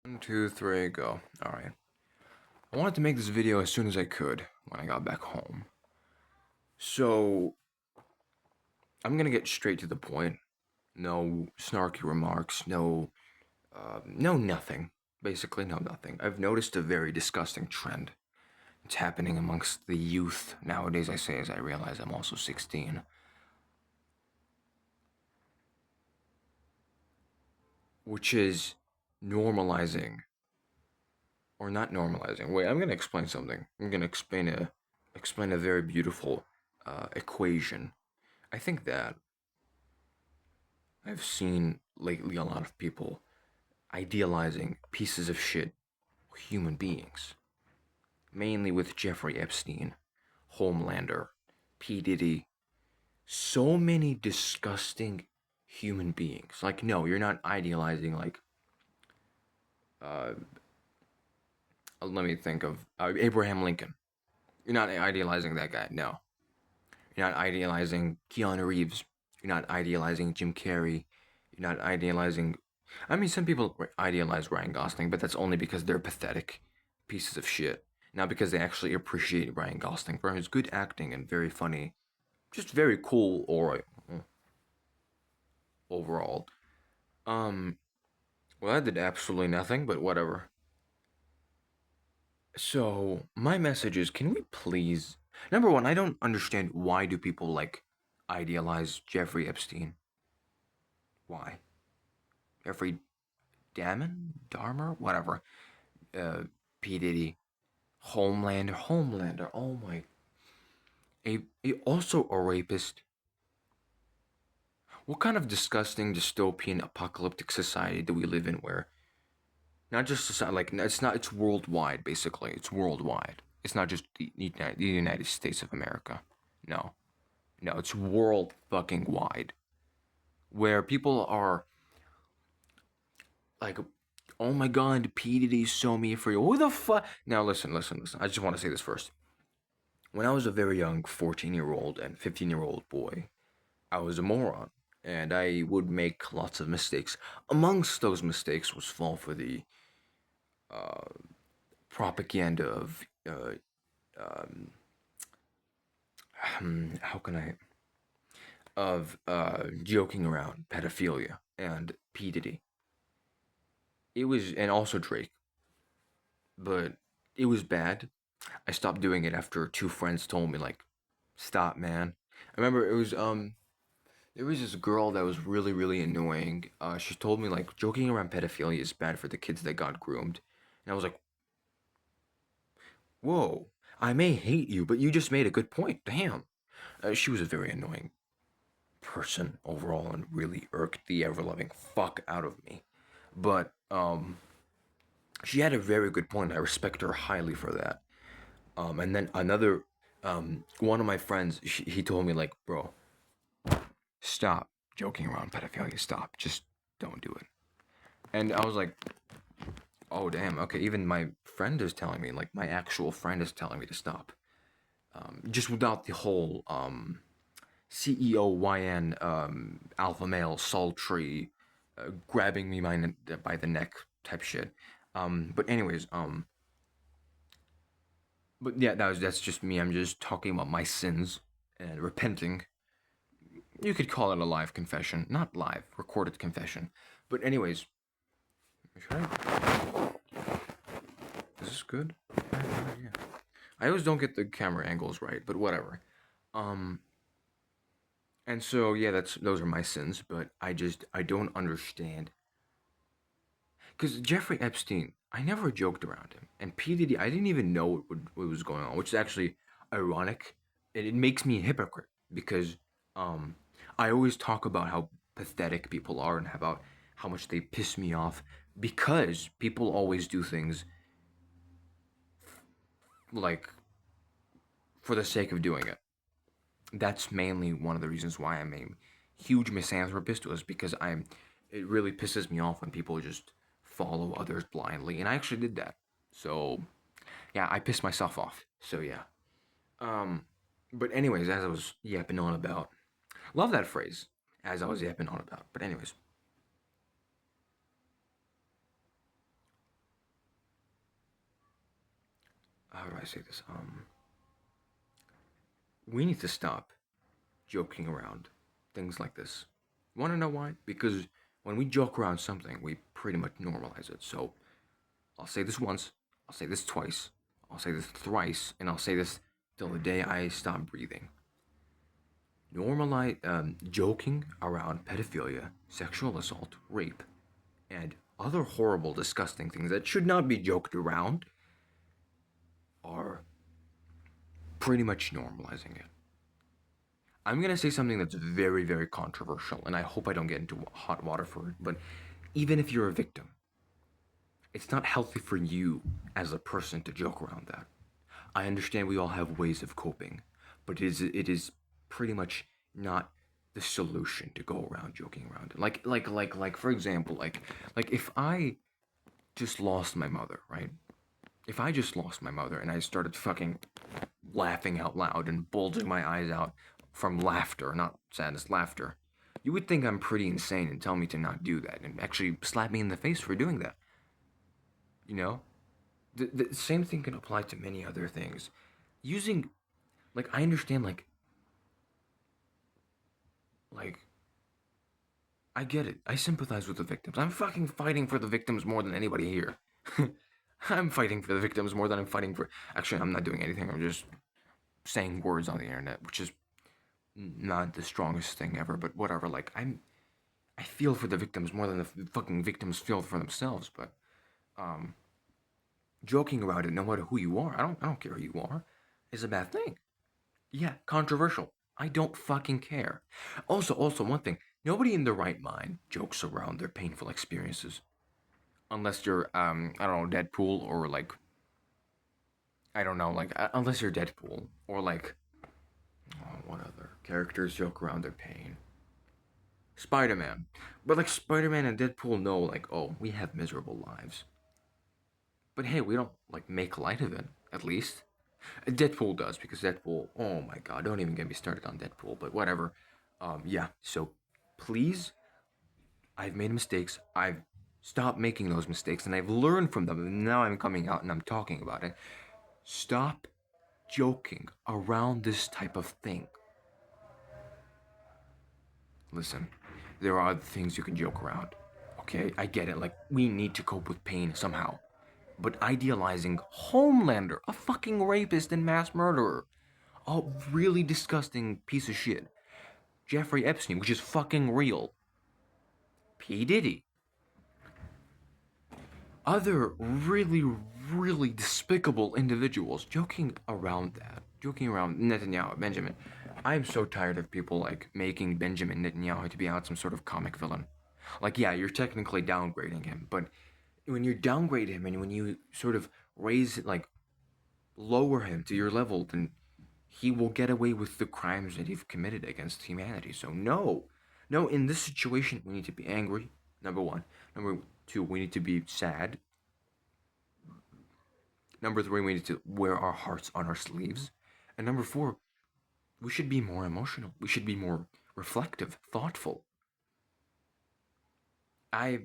One, two, three, go. Alright. I wanted to make this video as soon as I could when I got back home. So, I'm gonna get straight to the point. No snarky remarks, no nothing. Basically, no nothing. I've noticed a very disgusting trend. It's happening amongst the youth nowadays, I say, as I realize I'm also 16. Which is normalizing or not normalizing. Wait, I'm gonna explain something. I'm gonna explain a very beautiful equation. I think that I've seen lately a lot of people idealizing pieces of shit human beings, mainly with Jeffrey Epstein, Homelander, P Diddy. So many disgusting human beings. Like, no, you're not idealizing like uh, let me think of Abraham Lincoln. You're not idealizing that guy. No, you're not idealizing Keanu Reeves. You're not idealizing Jim Carrey. You're not idealizing. I mean, some people idealize Ryan Gosling, but that's only because they're pathetic pieces of shit. Not because they actually appreciate Ryan Gosling for his good acting and very funny, just very cool aura overall. Um, well, I did absolutely nothing, but whatever. So, my message is, can we please. Number one, I don't understand why do people like idealize Jeffrey Epstein? Why? Jeffrey Dahmer? Whatever. Uh, P. Diddy. Homelander. Oh my. Also a rapist. What kind of disgusting dystopian apocalyptic society do we live in where not just society, like, it's worldwide, basically. It's worldwide. It's not just the United States of America. No. No, it's world fucking wide. Where people are like, oh my god, P. Diddy so me for you. Who the fuck? Now listen. I just want to say this first. When I was a very young 14-year-old and 15-year-old boy, I was a moron. And I would make lots of mistakes. Amongst those mistakes was fall for the uh, propaganda of um, how can I of joking around pedophilia and P Diddy. It was, and also Drake, but it was bad. I stopped doing it after two friends told me like, stop, man. I remember there was this girl that was really annoying. She told me like joking around pedophilia is bad for the kids that got groomed, and I was like, whoa. I may hate you, but you just made a good point. Damn. She was a very annoying person overall and really irked the ever loving fuck out of me. But she had a very good point. I respect her highly for that. And then another one of my friends, he told me like, bro, stop joking around pedophilia. Stop. Just don't do it. And I was like, oh damn. Okay, even my friend is telling me, like my actual friend is telling me to stop. Just without the whole CEOYN alpha male sultry grabbing me by the neck type shit. But anyways, but yeah, that's just me. I'm just talking about my sins and repenting. You could call it a live confession, not live, recorded confession. But anyways, should I, is this good? Yeah. I always don't get the camera angles right, but whatever. Um, and so yeah, that's those are my sins. But I don't understand because Jeffrey Epstein, I never joked around him, and P Diddy, I didn't even know what was going on, which is actually ironic. It makes me a hypocrite because um, I always talk about how pathetic people are and about how much they piss me off because people always do things like for the sake of doing it. That's mainly one of the reasons why I'm a huge misanthropist was because it really pisses me off when people just follow others blindly, and I actually did that. So yeah, I pissed myself off. So yeah. Um, but anyways, as I was yapping on about, love that phrase. As I was yapping on about. But anyways, how do I say this? We need to stop joking around things like this. Want to know why? Because when we joke around something, we pretty much normalize it. So I'll say this once, I'll say this twice, I'll say this thrice, and I'll say this till the day I stop breathing. Normalize joking around pedophilia, sexual assault, rape, and other horrible, disgusting things that should not be joked around are pretty much normalizing it. I'm gonna say something that's very, very controversial, and I hope I don't get into hot water for it, but even if you're a victim, it's not healthy for you as a person to joke around that. I understand we all have ways of coping, but it is pretty much not the solution to go around joking around it. Like for example, like if I just lost my mother, right? If I just lost my mother and I started fucking laughing out loud and bulging my eyes out from laughter, not sadness, laughter, you would think I'm pretty insane and tell me to not do that and actually slap me in the face for doing that. You know? The same thing can apply to many other things. Using, like, I understand, like, I get it. I sympathize with the victims. I'm fucking fighting for the victims more than anybody here. I'm fighting for the victims more than I'm fighting for. Actually, I'm not doing anything. I'm just saying words on the internet, which is not the strongest thing ever, but whatever. Like, I feel for the victims more than the fucking victims feel for themselves, but, um, joking about it, no matter who you are, I don't care who you are, is a bad thing. Yeah, controversial. I don't fucking care. Also, one thing: nobody in their right mind jokes around their painful experiences, unless you're, I don't know, Deadpool or like, I don't know, like, unless you're Deadpool or like, oh, what other characters joke around their pain? Spider-Man, but like Spider-Man and Deadpool know, like, oh, we have miserable lives, but hey, we don't like make light of it. At least Deadpool does, because Deadpool. Oh my god! Don't even get me started on Deadpool. But whatever. Yeah. So please, I've made mistakes. I've stopped making those mistakes, and I've learned from them. And now I'm coming out and I'm talking about it. Stop joking around this type of thing. Listen, there are other things you can joke around. Okay, I get it. Like, we need to cope with pain somehow. But idealizing Homelander, a fucking rapist and mass murderer, a really disgusting piece of shit, Jeffrey Epstein, which is fucking real, P. Diddy, other really, really despicable individuals joking around Netanyahu, Benjamin. I'm so tired of people like making Benjamin Netanyahu to be out some sort of comic villain. Like, yeah, you're technically downgrading him, but when you downgrade him and when you sort of raise, like, lower him to your level, then he will get away with the crimes that he's committed against humanity. So no, no. In this situation, we need to be angry. Number one. Number two, we need to be sad. Number three, we need to wear our hearts on our sleeves. And number four, we should be more emotional. We should be more reflective, thoughtful. I,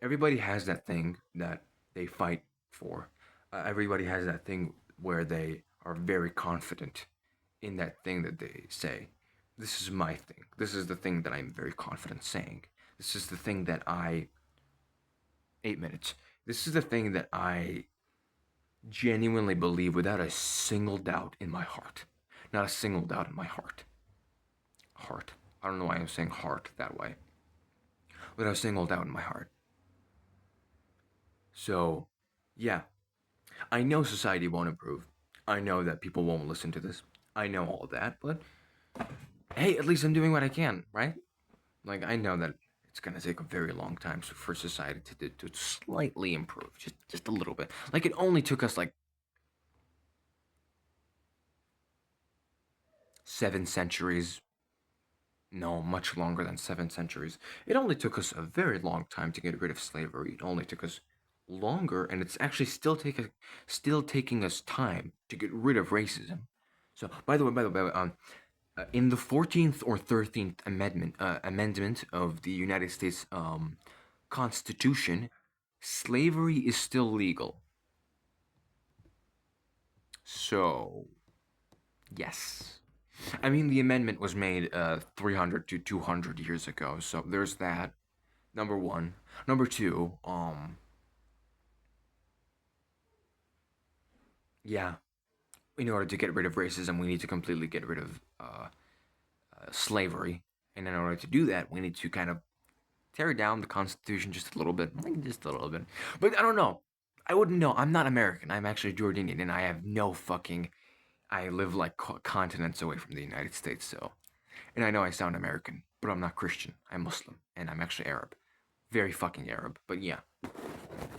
everybody has that thing that they fight for. Everybody has that thing where they are very confident in that thing that they say. This is my thing. This is the thing that I'm very confident saying. This is the thing that I. 8 minutes. This is the thing that I genuinely believe without a single doubt in my heart. Not a single doubt in my heart. Heart. I don't know why I'm saying heart that way. Without a single doubt in my heart. So, yeah. I know society won't improve. I know that people won't listen to this. I know all of that, but hey, at least I'm doing what I can, right? Like, I know that it's gonna take a very long time for society to slightly improve, just a little bit. Like, it only took us like 7 centuries. No, much longer than 7 centuries. It only took us a very long time to get rid of slavery. It only took us longer, and it's actually still taking us time to get rid of racism. So, by the way, in the 14th or 13th amendment of the United States Constitution, slavery is still legal. So, yes. I mean, the amendment was made 300 to 200 years ago, so there's that. Number one. Number two, yeah, in order to get rid of racism, we need to completely get rid of slavery. And in order to do that, we need to kind of tear down the Constitution just a little bit. Like, just a little bit. But I don't know. I wouldn't know. I'm not American. I'm actually Jordanian, and I have no fucking. I live like continents away from the United States, so. And I know I sound American, but I'm not Christian. I'm Muslim, and I'm actually Arab. Very fucking Arab, but yeah.